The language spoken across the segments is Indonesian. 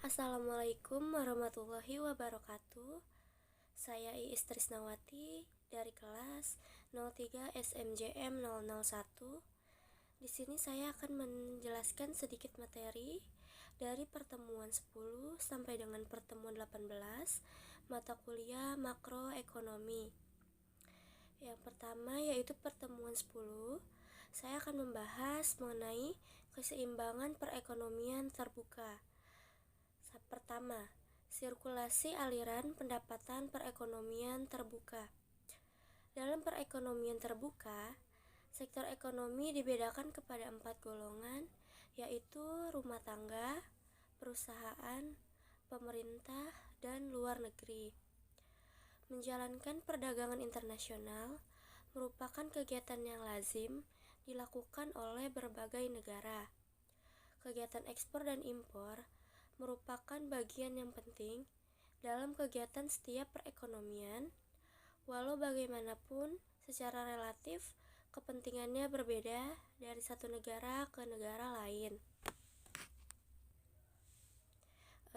Assalamualaikum warahmatullahi wabarakatuh. Saya Iis Trisnawati dari kelas 03 SMJM 001. Di sini saya akan menjelaskan sedikit materi dari pertemuan 10 sampai dengan pertemuan 18 mata kuliah makroekonomi. Yang pertama yaitu pertemuan 10. Saya akan membahas mengenai keseimbangan perekonomian terbuka. Pertama, sirkulasi aliran pendapatan perekonomian terbuka. Dalam perekonomian terbuka, sektor ekonomi dibedakan kepada 4 golongan, yaitu rumah tangga, perusahaan, pemerintah, dan luar negeri. Menjalankan perdagangan internasional merupakan kegiatan yang lazim dilakukan oleh berbagai negara. Kegiatan ekspor dan impor merupakan bagian yang penting dalam kegiatan setiap perekonomian, walau bagaimanapun secara relatif kepentingannya berbeda dari satu negara ke negara lain.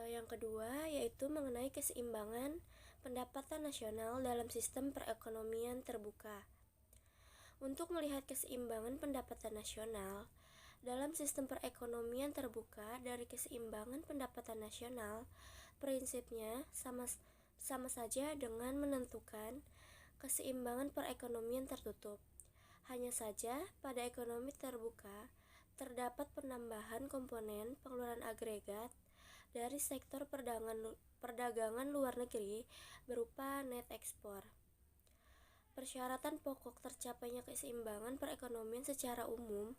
Yang kedua yaitu mengenai keseimbangan pendapatan nasional dalam sistem perekonomian terbuka. Untuk melihat keseimbangan pendapatan nasional dalam sistem perekonomian terbuka dari keseimbangan pendapatan nasional, prinsipnya sama saja dengan menentukan keseimbangan perekonomian tertutup. Hanya saja pada ekonomi terbuka terdapat penambahan komponen pengeluaran agregat dari sektor perdagangan luar negeri berupa net ekspor. Persyaratan pokok tercapainya keseimbangan perekonomian secara umum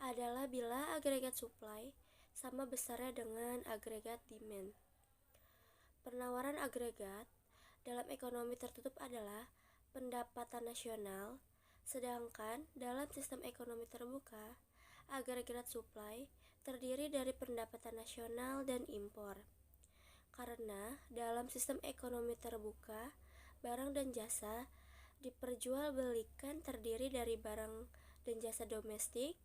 adalah bila agregat supply sama besarnya dengan agregat demand. Penawaran agregat dalam ekonomi tertutup adalah pendapatan nasional, sedangkan dalam sistem ekonomi terbuka, agregat supply terdiri dari pendapatan nasional dan impor. Karena dalam sistem ekonomi terbuka, barang dan jasa diperjualbelikan terdiri dari barang dan jasa domestik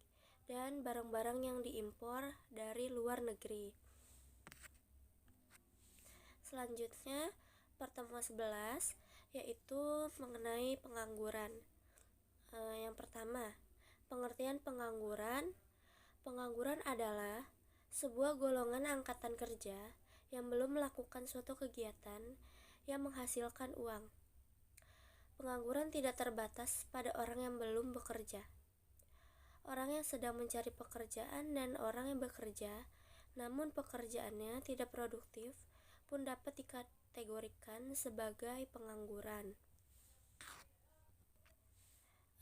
dan barang-barang yang diimpor dari luar negeri. Selanjutnya, pertemuan 11 yaitu mengenai pengangguran. Yang pertama, pengertian pengangguran. Pengangguran adalah sebuah golongan angkatan kerja yang belum melakukan suatu kegiatan yang menghasilkan uang. Pengangguran tidak terbatas pada orang yang belum bekerja. Orang yang sedang mencari pekerjaan dan orang yang bekerja namun pekerjaannya tidak produktif pun dapat dikategorikan sebagai pengangguran.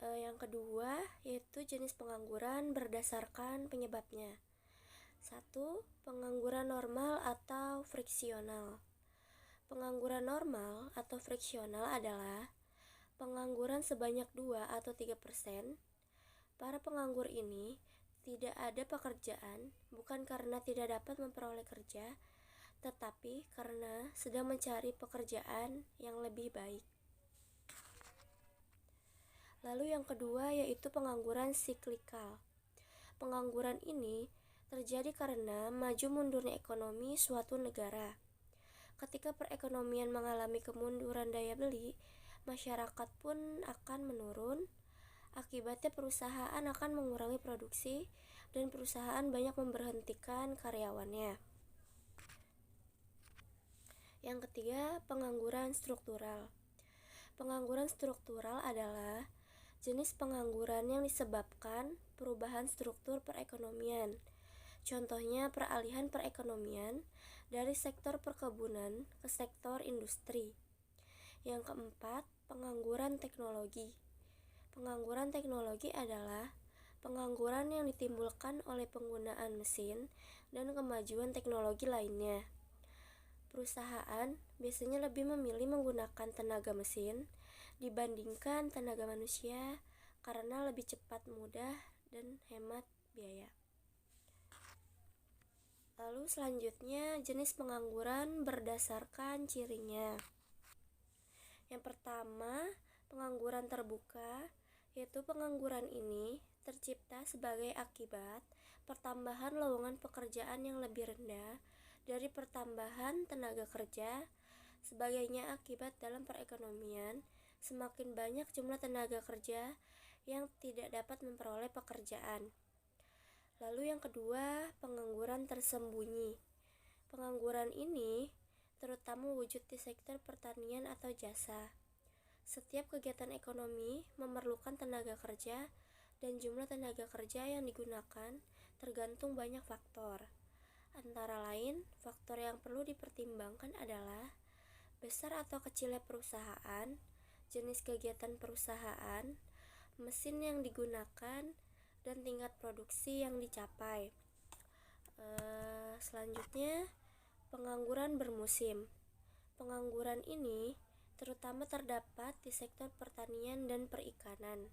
Yang kedua yaitu jenis pengangguran berdasarkan penyebabnya. 1. Pengangguran normal atau friksional. Pengangguran normal atau friksional adalah pengangguran sebanyak 2 atau 3%. Para penganggur ini tidak ada pekerjaan bukan karena tidak dapat memperoleh kerja, tetapi karena sedang mencari pekerjaan yang lebih baik. Lalu yang kedua yaitu pengangguran siklikal. Pengangguran ini terjadi karena maju mundurnya ekonomi suatu negara. Ketika perekonomian mengalami kemunduran daya beli, masyarakat pun akan menurun. Akibatnya perusahaan akan mengurangi produksi dan perusahaan banyak memberhentikan karyawannya. Yang ketiga, pengangguran struktural. Pengangguran struktural adalah jenis pengangguran yang disebabkan perubahan struktur perekonomian. Contohnya peralihan perekonomian dari sektor perkebunan ke sektor industri. Yang keempat, pengangguran teknologi. Pengangguran teknologi adalah pengangguran yang ditimbulkan oleh penggunaan mesin dan kemajuan teknologi lainnya. Perusahaan biasanya lebih memilih menggunakan tenaga mesin dibandingkan tenaga manusia karena lebih cepat, mudah, dan hemat biaya. Lalu selanjutnya jenis pengangguran berdasarkan cirinya. Yang pertama, pengangguran terbuka, yaitu pengangguran ini tercipta sebagai akibat pertambahan lowongan pekerjaan yang lebih rendah dari pertambahan tenaga kerja. Sebagainya akibat dalam perekonomian, semakin banyak jumlah tenaga kerja yang tidak dapat memperoleh pekerjaan. Lalu yang kedua, pengangguran tersembunyi. Pengangguran ini terutama wujud di sektor pertanian atau jasa. Setiap kegiatan ekonomi memerlukan tenaga kerja, dan jumlah tenaga kerja yang digunakan tergantung banyak faktor. Antara lain, faktor yang perlu dipertimbangkan adalah besar atau kecilnya perusahaan, jenis kegiatan perusahaan, mesin yang digunakan, dan tingkat produksi yang dicapai. Selanjutnya, pengangguran bermusim. Pengangguran ini terutama terdapat di sektor pertanian dan perikanan.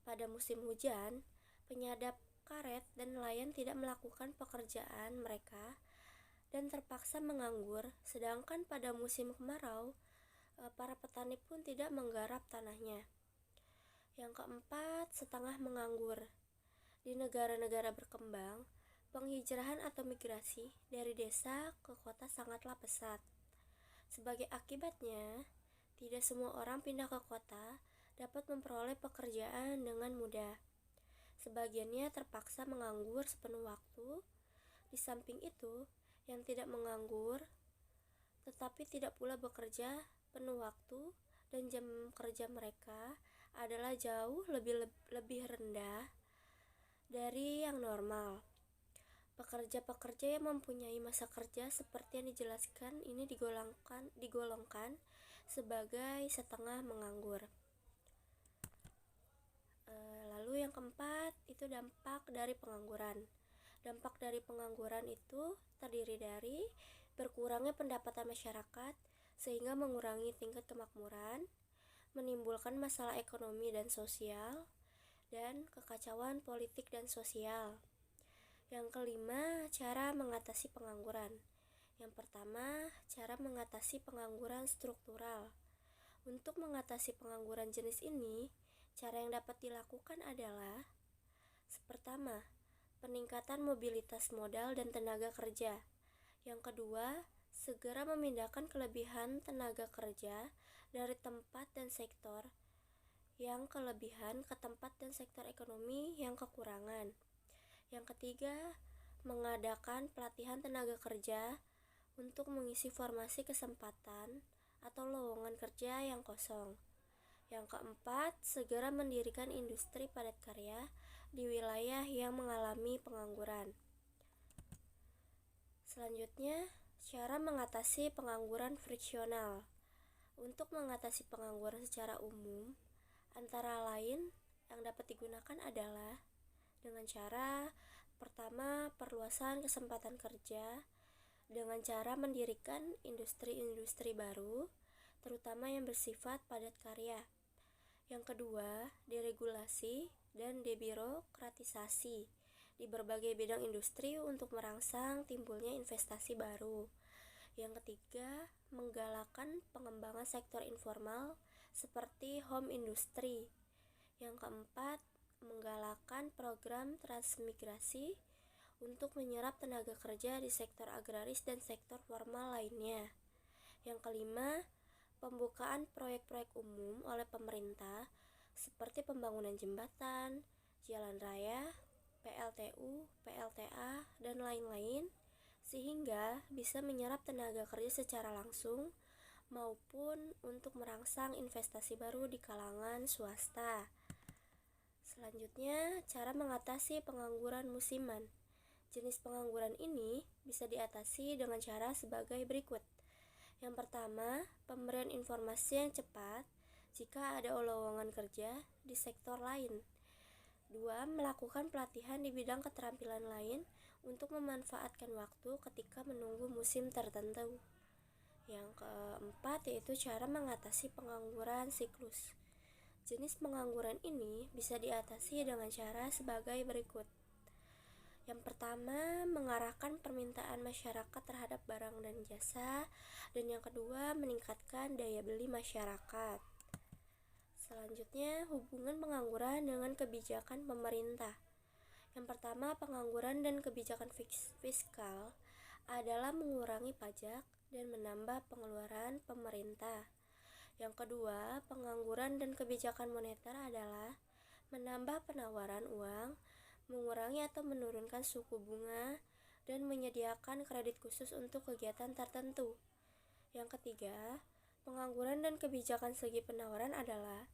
Pada musim hujan, penyadap karet dan nelayan tidak melakukan pekerjaan mereka dan terpaksa menganggur, sedangkan pada musim kemarau, para petani pun tidak menggarap tanahnya. Yang keempat, setengah menganggur. Di negara-negara berkembang, penghijrahan atau migrasi dari desa ke kota sangatlah pesat. Sebagai akibatnya, tidak semua orang pindah ke kota dapat memperoleh pekerjaan dengan mudah. Sebagiannya terpaksa menganggur sepenuh waktu. Di samping itu, yang tidak menganggur tetapi tidak pula bekerja penuh waktu dan jam kerja mereka adalah jauh lebih rendah dari yang normal. Pekerja-pekerja yang mempunyai masa kerja seperti yang dijelaskan ini digolongkan sebagai setengah menganggur. Lalu yang keempat itu dampak dari pengangguran. Dampak dari pengangguran itu terdiri dari berkurangnya pendapatan masyarakat sehingga mengurangi tingkat kemakmuran, menimbulkan masalah ekonomi dan sosial, dan kekacauan politik dan sosial. Yang kelima, cara mengatasi pengangguran. Yang pertama, cara mengatasi pengangguran struktural. Untuk mengatasi pengangguran jenis ini, cara yang dapat dilakukan adalah: pertama, peningkatan mobilitas modal dan tenaga kerja. Yang kedua, segera memindahkan kelebihan tenaga kerja dari tempat dan sektor yang kelebihan ke tempat dan sektor ekonomi yang kekurangan. Yang ketiga, mengadakan pelatihan tenaga kerja untuk mengisi formasi kesempatan atau lowongan kerja yang kosong. Yang keempat, segera mendirikan industri padat karya di wilayah yang mengalami pengangguran. Selanjutnya, cara mengatasi pengangguran friksional. Untuk mengatasi pengangguran secara umum, antara lain yang dapat digunakan adalah dengan cara pertama, perluasan kesempatan kerja dengan cara mendirikan industri-industri baru, terutama yang bersifat padat karya. Yang kedua, deregulasi dan debirokratisasi di berbagai bidang industri untuk merangsang timbulnya investasi baru. Yang ketiga, menggalakkan pengembangan sektor informal seperti home industry. Yang keempat, menggalakkan program transmigrasi untuk menyerap tenaga kerja di sektor agraris dan sektor formal lainnya. Yang kelima, pembukaan proyek-proyek umum oleh pemerintah seperti pembangunan jembatan, jalan raya, PLTU, PLTA, dan lain-lain, sehingga bisa menyerap tenaga kerja secara langsung maupun untuk merangsang investasi baru di kalangan swasta. Selanjutnya, cara mengatasi pengangguran musiman. Jenis pengangguran ini bisa diatasi dengan cara sebagai berikut. Yang pertama, pemberian informasi yang cepat jika ada lowongan kerja di sektor lain. Dua, melakukan pelatihan di bidang keterampilan lain untuk memanfaatkan waktu ketika menunggu musim tertentu. Yang keempat yaitu cara mengatasi pengangguran siklus. Jenis pengangguran ini bisa diatasi dengan cara sebagai berikut. Yang pertama, mengarahkan permintaan masyarakat terhadap barang dan jasa, dan yang kedua, meningkatkan daya beli masyarakat. Selanjutnya, hubungan pengangguran dengan kebijakan pemerintah. Yang pertama, pengangguran dan kebijakan fiskal adalah mengurangi pajak dan menambah pengeluaran pemerintah. Yang kedua, pengangguran dan kebijakan moneter adalah menambah penawaran uang, mengurangi atau menurunkan suku bunga, dan menyediakan kredit khusus untuk kegiatan tertentu. Yang ketiga, pengangguran dan kebijakan segi penawaran adalah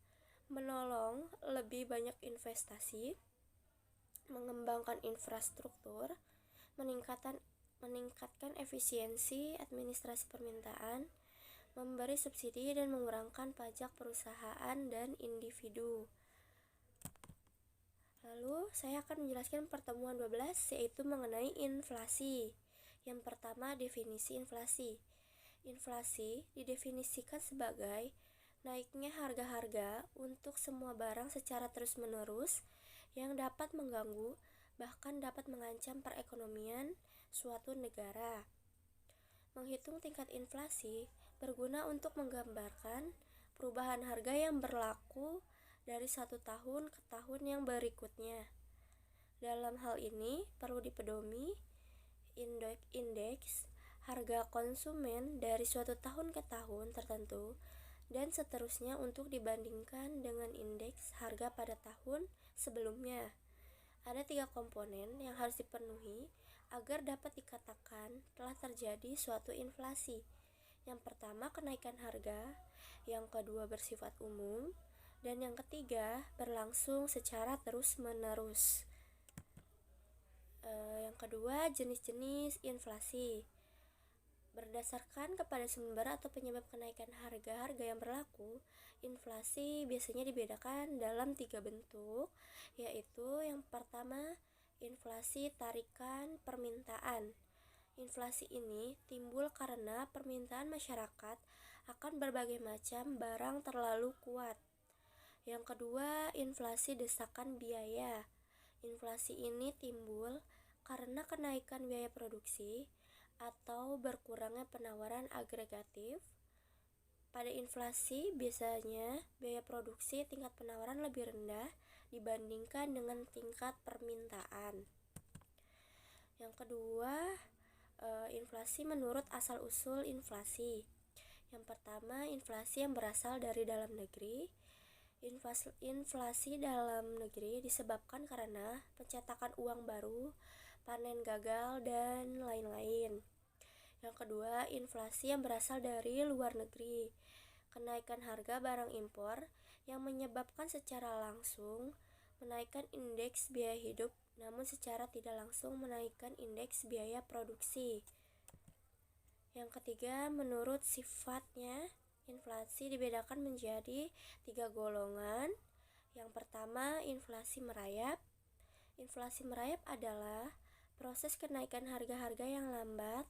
menolong lebih banyak investasi, mengembangkan infrastruktur, meningkatkan efisiensi administrasi permintaan, memberi subsidi dan mengurangkan pajak perusahaan dan individu. Lalu saya akan menjelaskan pertemuan 12 yaitu mengenai inflasi. Yang pertama, definisi inflasi. Inflasi didefinisikan sebagai naiknya harga-harga untuk semua barang secara terus-menerus yang dapat mengganggu bahkan dapat mengancam perekonomian suatu negara. Menghitung tingkat inflasi berguna untuk menggambarkan perubahan harga yang berlaku dari satu tahun ke tahun yang berikutnya. Dalam hal ini perlu dipedomi indeks harga konsumen dari suatu tahun ke tahun tertentu dan seterusnya untuk dibandingkan dengan indeks harga pada tahun sebelumnya. Ada 3 komponen yang harus dipenuhi agar dapat dikatakan telah terjadi suatu inflasi. Yang pertama, kenaikan harga, yang kedua bersifat umum, dan yang ketiga berlangsung secara terus-menerus. Yang kedua, jenis-jenis inflasi. Berdasarkan kepada sumber atau penyebab kenaikan harga-harga yang berlaku, inflasi biasanya dibedakan dalam 3 bentuk, yaitu yang pertama, inflasi tarikan permintaan. Inflasi ini timbul karena permintaan masyarakat akan berbagai macam barang terlalu kuat. Yang kedua, inflasi desakan biaya. Inflasi ini timbul karena kenaikan biaya produksi atau berkurangnya penawaran agregatif. Pada inflasi, biasanya biaya produksi tingkat penawaran lebih rendah dibandingkan dengan tingkat permintaan. Yang kedua, inflasi menurut asal-usul inflasi. Yang pertama, inflasi yang berasal dari dalam negeri. Inflasi dalam negeri disebabkan karena pencetakan uang baru, panen gagal, dan lain-lain. Yang kedua, inflasi yang berasal dari luar negeri. Kenaikan harga barang impor yang menyebabkan secara langsung menaikkan indeks biaya hidup, namun secara tidak langsung menaikkan indeks biaya produksi. Yang ketiga, menurut sifatnya, inflasi dibedakan menjadi 3 golongan. Yang pertama, inflasi merayap. Inflasi merayap adalah proses kenaikan harga-harga yang lambat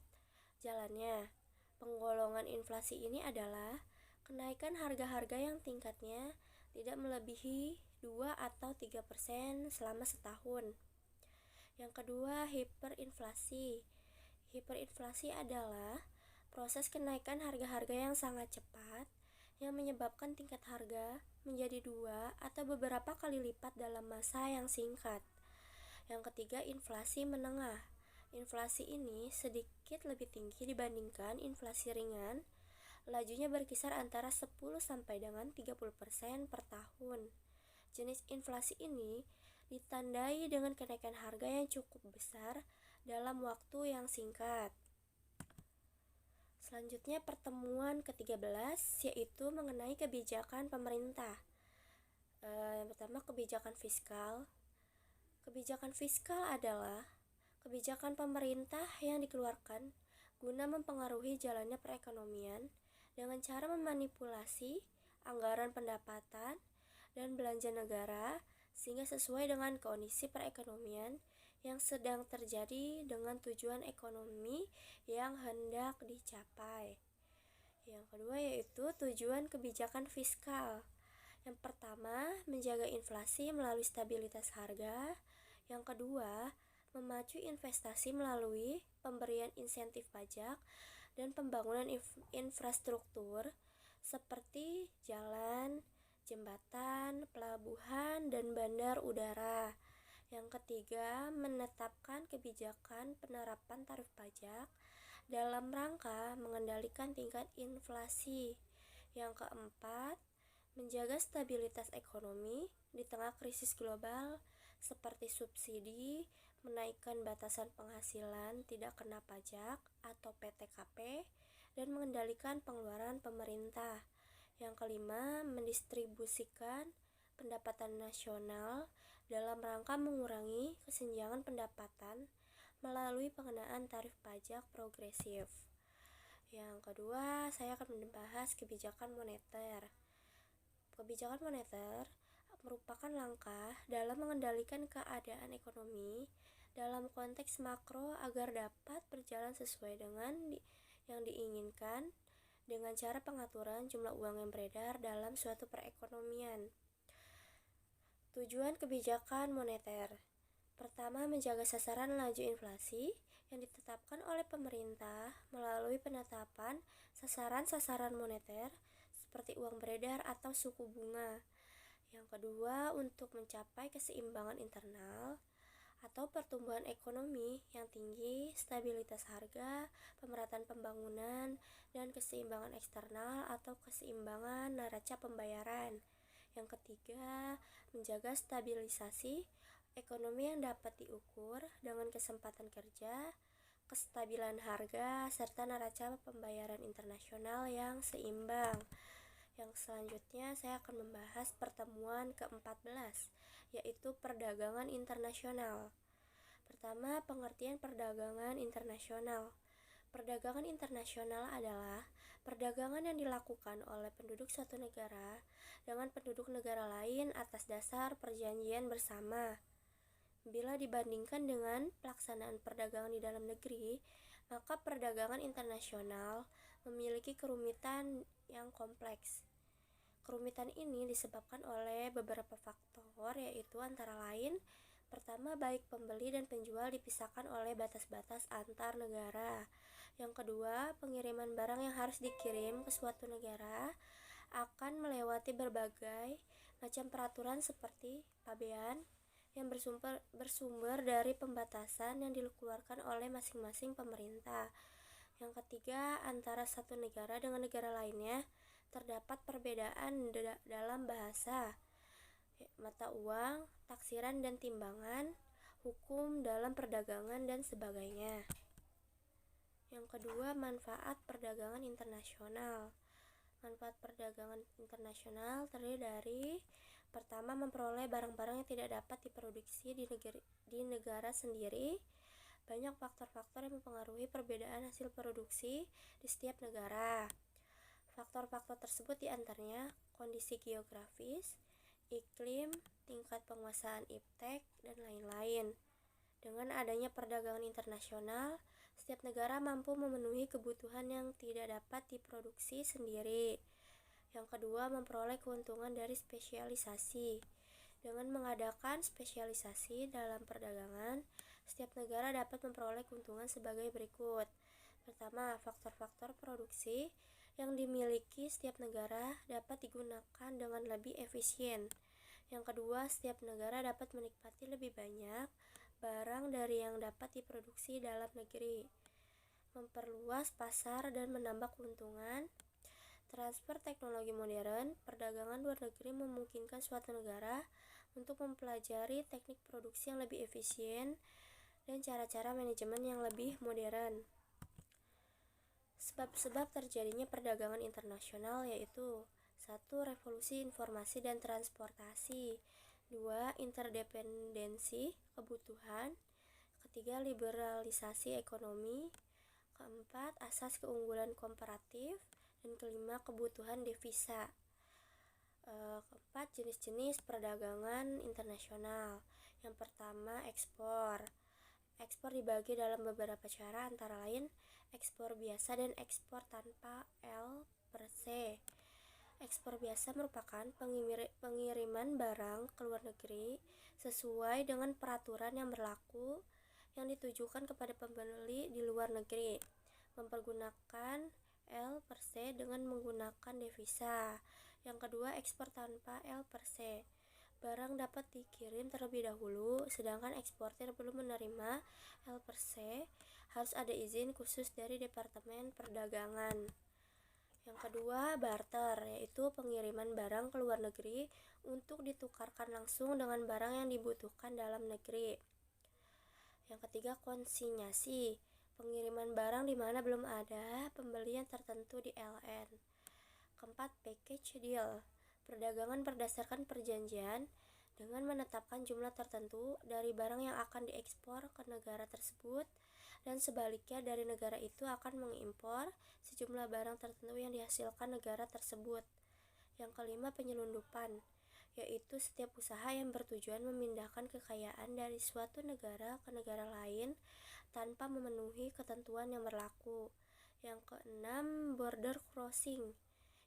jalannya. Penggolongan inflasi ini adalah kenaikan harga-harga yang tingkatnya tidak melebihi 2 atau 3% selama setahun. Yang kedua, hiperinflasi. Hiperinflasi adalah proses kenaikan harga-harga yang sangat cepat yang menyebabkan tingkat harga menjadi 2 atau beberapa kali lipat dalam masa yang singkat. Yang ketiga, inflasi menengah. Inflasi ini sedikit lebih tinggi dibandingkan inflasi ringan. Lajunya berkisar antara 10 sampai dengan 30% per tahun. Jenis inflasi ini ditandai dengan kenaikan harga yang cukup besar dalam waktu yang singkat. Selanjutnya pertemuan ke-13 yaitu mengenai kebijakan pemerintah. Yang pertama, kebijakan fiskal. Kebijakan fiskal adalah kebijakan pemerintah yang dikeluarkan guna mempengaruhi jalannya perekonomian dengan cara memanipulasi anggaran pendapatan dan belanja negara sehingga sesuai dengan kondisi perekonomian yang sedang terjadi dengan tujuan ekonomi yang hendak dicapai. Yang kedua yaitu tujuan kebijakan fiskal. Yang pertama, menjaga inflasi melalui stabilitas harga. Yang kedua, memacu investasi melalui pemberian insentif pajak dan pembangunan infrastruktur seperti jalan, jembatan, pelabuhan, dan bandar udara. Yang ketiga, menetapkan kebijakan penerapan tarif pajak dalam rangka mengendalikan tingkat inflasi. Yang keempat, menjaga stabilitas ekonomi di tengah krisis global seperti subsidi, menaikkan batasan penghasilan tidak kena pajak atau PTKP, dan mengendalikan pengeluaran pemerintah. Yang kelima, mendistribusikan pendapatan nasional dalam rangka mengurangi kesenjangan pendapatan melalui pengenaan tarif pajak progresif. Yang kedua, saya akan membahas kebijakan moneter. Kebijakan moneter merupakan langkah dalam mengendalikan keadaan ekonomi dalam konteks makro agar dapat berjalan sesuai dengan yang diinginkan dengan cara pengaturan jumlah uang yang beredar dalam suatu perekonomian. Tujuan kebijakan moneter: pertama, menjaga sasaran laju inflasi yang ditetapkan oleh pemerintah melalui penetapan sasaran-sasaran moneter seperti uang beredar atau suku bunga. Yang kedua, untuk mencapai keseimbangan internal atau pertumbuhan ekonomi yang tinggi, stabilitas harga, pemerataan pembangunan, dan keseimbangan eksternal atau keseimbangan neraca pembayaran. Yang ketiga, menjaga stabilisasi ekonomi yang dapat diukur dengan kesempatan kerja, kestabilan harga, serta neraca pembayaran internasional yang seimbang. Yang selanjutnya saya akan membahas pertemuan ke-14, yaitu perdagangan internasional. Pertama, pengertian perdagangan internasional. Perdagangan internasional adalah perdagangan yang dilakukan oleh penduduk suatu negara dengan penduduk negara lain atas dasar perjanjian bersama. Bila dibandingkan dengan pelaksanaan perdagangan di dalam negeri, maka perdagangan internasional memiliki kerumitan yang kompleks. Kerumitan ini disebabkan oleh beberapa faktor, yaitu antara lain: pertama, baik pembeli dan penjual dipisahkan oleh batas-batas antar negara. Yang kedua, pengiriman barang yang harus dikirim ke suatu negara akan melewati berbagai macam peraturan seperti pabean yang bersumber dari pembatasan yang dikeluarkan oleh masing-masing pemerintah. Yang ketiga, antara satu negara dengan negara lainnya terdapat perbedaan dalam bahasa, mata uang, taksiran dan timbangan, hukum dalam perdagangan, dan sebagainya. Yang kedua, manfaat perdagangan internasional. Manfaat perdagangan internasional terdiri dari: pertama, memperoleh barang-barang yang tidak dapat diproduksi di negara sendiri. Banyak faktor-faktor yang mempengaruhi perbedaan hasil produksi di setiap negara. Faktor-faktor tersebut diantaranya kondisi geografis, iklim, tingkat penguasaan iptek, dan lain-lain. Dengan adanya perdagangan internasional, setiap negara mampu memenuhi kebutuhan yang tidak dapat diproduksi sendiri. Yang kedua, memperoleh keuntungan dari spesialisasi. Dengan mengadakan spesialisasi dalam perdagangan, setiap negara dapat memperoleh keuntungan sebagai berikut. Pertama, faktor-faktor produksi yang dimiliki setiap negara dapat digunakan dengan lebih efisien. Yang kedua, setiap negara dapat menikmati lebih banyak barang dari yang dapat diproduksi dalam negeri, memperluas pasar dan menambah keuntungan. Transfer teknologi modern. Perdagangan luar negeri memungkinkan suatu negara untuk mempelajari teknik produksi yang lebih efisien dan cara-cara manajemen yang lebih modern. Sebab-sebab terjadinya perdagangan internasional yaitu: 1. Revolusi informasi dan transportasi. 2. Interdependensi kebutuhan. Ketiga, liberalisasi ekonomi. Keempat, asas keunggulan komparatif. Dan kelima, kebutuhan devisa. Keempat, jenis-jenis perdagangan internasional. Yang pertama, ekspor. Ekspor dibagi dalam beberapa cara, antara lain ekspor biasa dan ekspor tanpa L per se. Ekspor biasa merupakan pengiriman barang ke luar negeri sesuai dengan peraturan yang berlaku yang ditujukan kepada pembeli di luar negeri, mempergunakan L per se dengan menggunakan devisa. Yang kedua, ekspor tanpa L per se barang dapat dikirim terlebih dahulu, sedangkan eksportir belum menerima L/C, harus ada izin khusus dari Departemen Perdagangan. Yang kedua, barter, yaitu pengiriman barang ke luar negeri untuk ditukarkan langsung dengan barang yang dibutuhkan dalam negeri. Yang ketiga, konsinyasi, pengiriman barang di mana belum ada pembelian tertentu di LN. Keempat, package deal, perdagangan berdasarkan perjanjian dengan menetapkan jumlah tertentu dari barang yang akan diekspor ke negara tersebut dan sebaliknya dari negara itu akan mengimpor sejumlah barang tertentu yang dihasilkan negara tersebut. Yang kelima, penyelundupan, yaitu setiap usaha yang bertujuan memindahkan kekayaan dari suatu negara ke negara lain tanpa memenuhi ketentuan yang berlaku. Yang keenam, border crossing,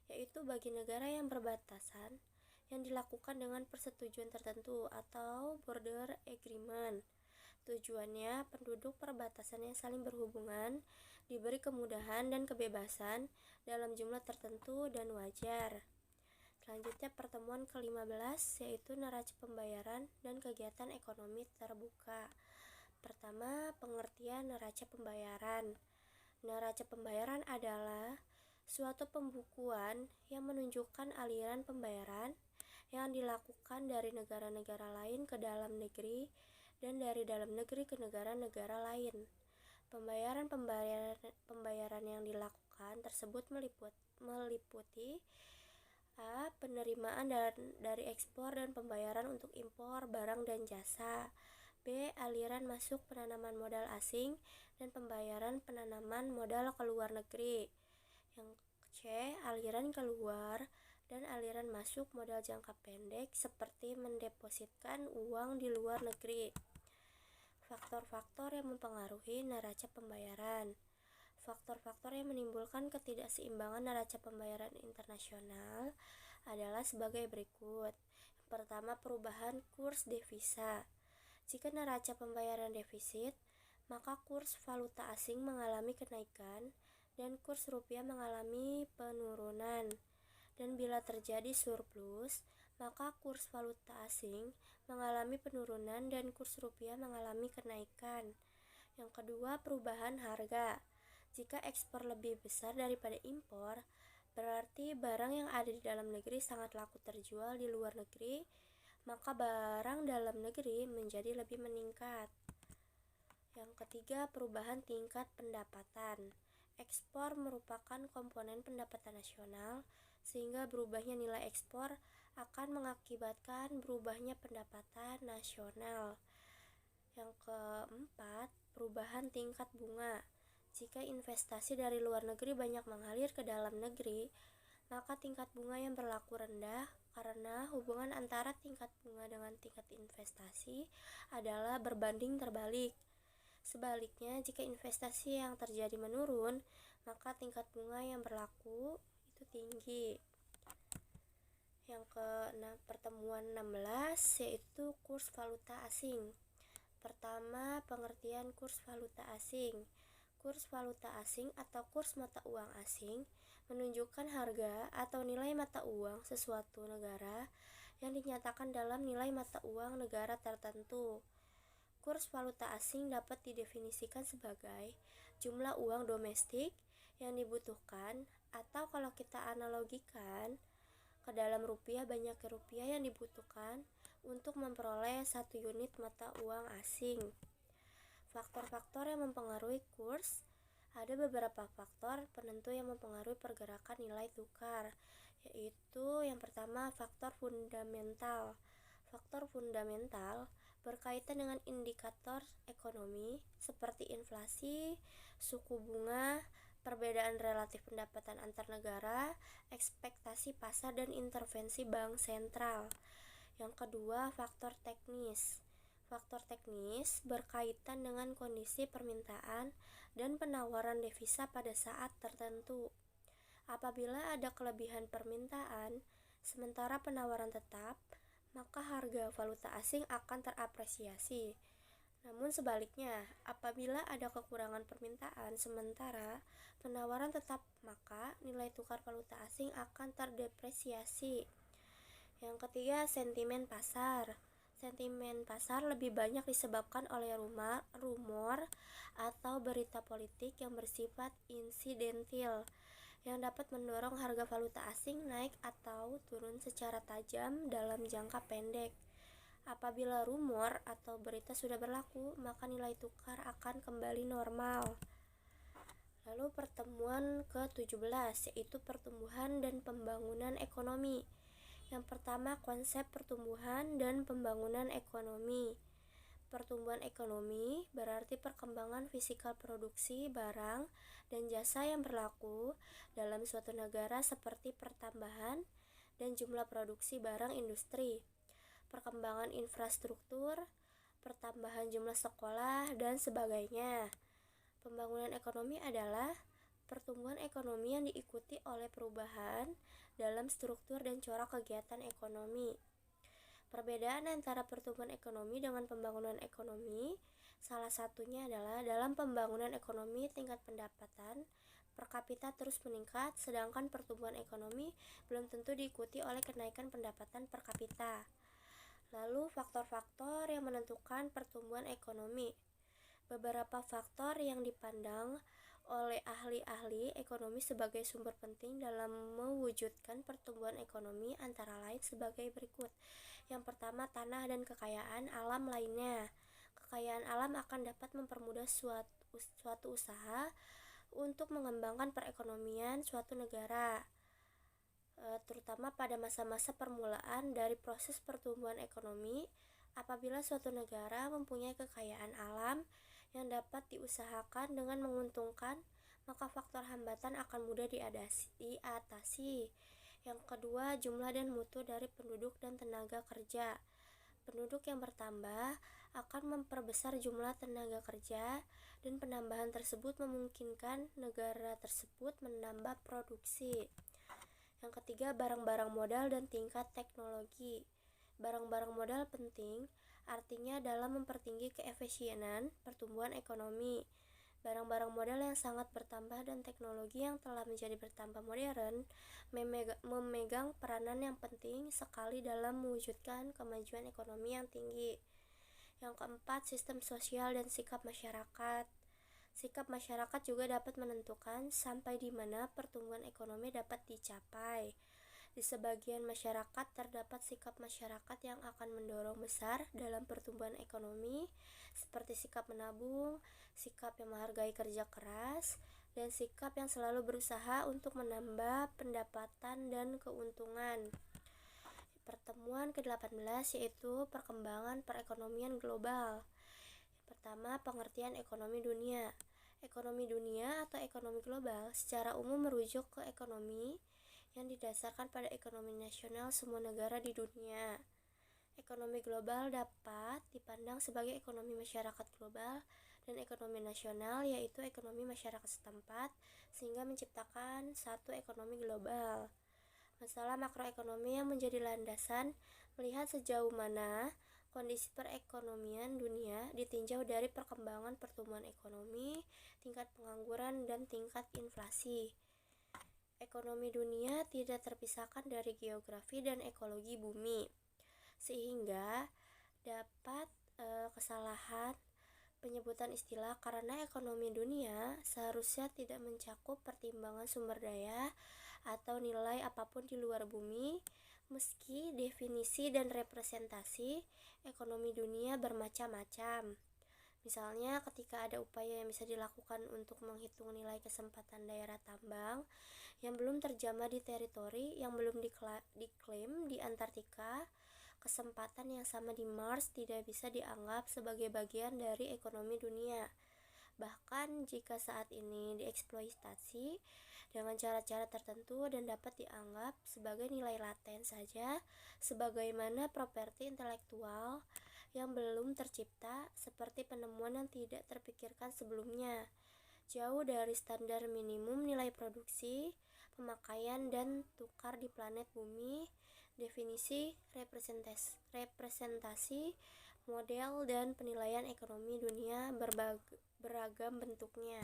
yaitu bagi negara yang berbatasan yang dilakukan dengan persetujuan tertentu atau border agreement. Tujuannya, penduduk perbatasan yang saling berhubungan diberi kemudahan dan kebebasan dalam jumlah tertentu dan wajar. Selanjutnya, pertemuan ke-15, yaitu neraca pembayaran dan kegiatan ekonomi terbuka. Pertama, pengertian neraca pembayaran. Neraca pembayaran adalah suatu pembukuan yang menunjukkan aliran pembayaran yang dilakukan dari negara-negara lain ke dalam negeri dan dari dalam negeri ke negara-negara lain. Pembayaran yang dilakukan tersebut meliputi A. Penerimaan dari ekspor dan pembayaran untuk impor barang dan jasa. B. Aliran masuk penanaman modal asing dan pembayaran penanaman modal ke luar negeri. Yang C. Aliran keluar dan aliran masuk modal jangka pendek seperti mendepositkan uang di luar negeri. Faktor-faktor yang mempengaruhi neraca pembayaran. Faktor-faktor yang menimbulkan ketidakseimbangan neraca pembayaran internasional adalah sebagai berikut. Yang pertama, perubahan kurs devisa. Jika neraca pembayaran defisit, maka kurs valuta asing mengalami kenaikan dan kurs rupiah mengalami penurunan. Dan bila terjadi surplus, maka kurs valuta asing mengalami penurunan dan kurs rupiah mengalami kenaikan. Yang kedua, perubahan harga. Jika ekspor lebih besar daripada impor, berarti barang yang ada di dalam negeri sangat laku terjual di luar negeri, maka barang dalam negeri menjadi lebih meningkat. Yang ketiga, perubahan tingkat pendapatan. Ekspor merupakan komponen pendapatan nasional, sehingga berubahnya nilai ekspor akan mengakibatkan berubahnya pendapatan nasional. Yang keempat, perubahan tingkat bunga. Jika investasi dari luar negeri banyak mengalir ke dalam negeri, maka tingkat bunga yang berlaku rendah karena hubungan antara tingkat bunga dengan tingkat investasi adalah berbanding terbalik. Sebaliknya, jika investasi yang terjadi menurun, maka tingkat bunga yang berlaku itu tinggi. Yang pertemuan 16, yaitu kurs valuta asing. Pertama, pengertian kurs valuta asing. Kurs valuta asing atau kurs mata uang asing menunjukkan harga atau nilai mata uang sesuatu negara yang dinyatakan dalam nilai mata uang negara tertentu. Kurs valuta asing dapat didefinisikan sebagai jumlah uang domestik yang dibutuhkan, atau kalau kita analogikan ke dalam rupiah, banyaknya rupiah yang dibutuhkan untuk memperoleh satu unit mata uang asing. Faktor-faktor yang mempengaruhi kurs. Ada beberapa faktor penentu yang mempengaruhi pergerakan nilai tukar, yaitu yang pertama, faktor fundamental. Faktor fundamental berkaitan dengan indikator ekonomi seperti inflasi, suku bunga, perbedaan relatif pendapatan antar negara, ekspektasi pasar, dan intervensi bank sentral. Yang kedua, faktor teknis. Faktor teknis berkaitan dengan kondisi permintaan dan penawaran devisa pada saat tertentu. Apabila ada kelebihan permintaan sementara penawaran tetap, maka harga valuta asing akan terapresiasi. Namun sebaliknya, apabila ada kekurangan permintaan sementara penawaran tetap, maka nilai tukar valuta asing akan terdepresiasi. Yang ketiga, sentimen pasar. Sentimen pasar lebih banyak disebabkan oleh rumor atau berita politik yang bersifat insidentil yang dapat mendorong harga valuta asing naik atau turun secara tajam dalam jangka pendek. Apabila rumor atau berita sudah berlaku, maka nilai tukar akan kembali normal. Lalu pertemuan ke-17, yaitu pertumbuhan dan pembangunan ekonomi. Yang pertama, konsep pertumbuhan dan pembangunan ekonomi. Pertumbuhan ekonomi berarti perkembangan fisikal produksi barang dan jasa yang berlaku dalam suatu negara seperti pertambahan dan jumlah produksi barang industri, perkembangan infrastruktur, pertambahan jumlah sekolah, dan sebagainya. Pembangunan ekonomi adalah pertumbuhan ekonomi yang diikuti oleh perubahan dalam struktur dan corak kegiatan ekonomi. Perbedaan antara pertumbuhan ekonomi dengan pembangunan ekonomi, salah satunya adalah dalam pembangunan ekonomi tingkat pendapatan per kapita terus meningkat, sedangkan pertumbuhan ekonomi belum tentu diikuti oleh kenaikan pendapatan per kapita. Lalu faktor-faktor yang menentukan pertumbuhan ekonomi. Beberapa faktor yang dipandang oleh ahli-ahli ekonomi sebagai sumber penting dalam mewujudkan pertumbuhan ekonomi antara lain sebagai berikut. Yang pertama, tanah dan kekayaan alam lainnya. Kekayaan alam akan dapat mempermudah suatu usaha untuk mengembangkan perekonomian suatu negara, terutama pada masa-masa permulaan dari proses pertumbuhan ekonomi. Apabila suatu negara mempunyai kekayaan alam yang dapat diusahakan dengan menguntungkan, maka faktor hambatan akan mudah diatasi. Yang kedua, jumlah dan mutu dari penduduk dan tenaga kerja. Penduduk yang bertambah akan memperbesar jumlah tenaga kerja, dan penambahan tersebut memungkinkan negara tersebut menambah produksi. Yang ketiga, barang-barang modal dan tingkat teknologi. Barang-barang modal penting, artinya dalam mempertinggi keefisienan pertumbuhan ekonomi. Barang-barang modal yang sangat bertambah dan teknologi yang telah menjadi bertambah modern memegang peranan yang penting sekali dalam mewujudkan kemajuan ekonomi yang tinggi. Yang keempat, sistem sosial dan sikap masyarakat. Sikap masyarakat juga dapat menentukan sampai di mana pertumbuhan ekonomi dapat dicapai. Di sebagian masyarakat terdapat sikap masyarakat yang akan mendorong besar dalam pertumbuhan ekonomi, seperti sikap menabung, sikap yang menghargai kerja keras, dan sikap yang selalu berusaha untuk menambah pendapatan dan keuntungan. Pertemuan ke-18 yaitu perkembangan perekonomian global. Pertama, pengertian ekonomi dunia. Ekonomi dunia atau ekonomi global secara umum merujuk ke ekonomi yang didasarkan pada ekonomi nasional semua negara di dunia. Ekonomi global dapat dipandang sebagai ekonomi masyarakat global dan ekonomi nasional, yaitu ekonomi masyarakat setempat, sehingga menciptakan satu ekonomi global. Masalah makroekonomi yang menjadi landasan melihat sejauh mana kondisi perekonomian dunia ditinjau dari perkembangan pertumbuhan ekonomi, tingkat pengangguran, dan tingkat inflasi. Ekonomi dunia tidak terpisahkan dari geografi dan ekologi bumi, sehingga dapat kesalahan penyebutan istilah karena ekonomi dunia seharusnya tidak mencakup pertimbangan sumber daya atau nilai apapun di luar bumi, meski definisi dan representasi ekonomi dunia bermacam-macam. Misalnya, ketika ada upaya yang bisa dilakukan untuk menghitung nilai kesempatan daerah tambang yang belum terjamah di teritori yang belum diklaim di Antartika, kesempatan yang sama di Mars tidak bisa dianggap sebagai bagian dari ekonomi dunia. Bahkan jika saat ini dieksploitasi dengan cara-cara tertentu dan dapat dianggap sebagai nilai laten saja, sebagaimana properti intelektual yang belum tercipta, seperti penemuan yang tidak terpikirkan sebelumnya, jauh dari standar minimum nilai produksi, pemakaian, dan tukar di planet bumi. Definisi, representasi, model, dan penilaian ekonomi dunia beragam bentuknya.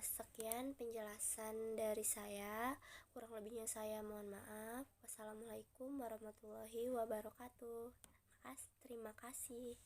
Sekian penjelasan dari saya, kurang lebihnya saya mohon maaf. Wassalamualaikum warahmatullahi wabarakatuh. Terima kasih.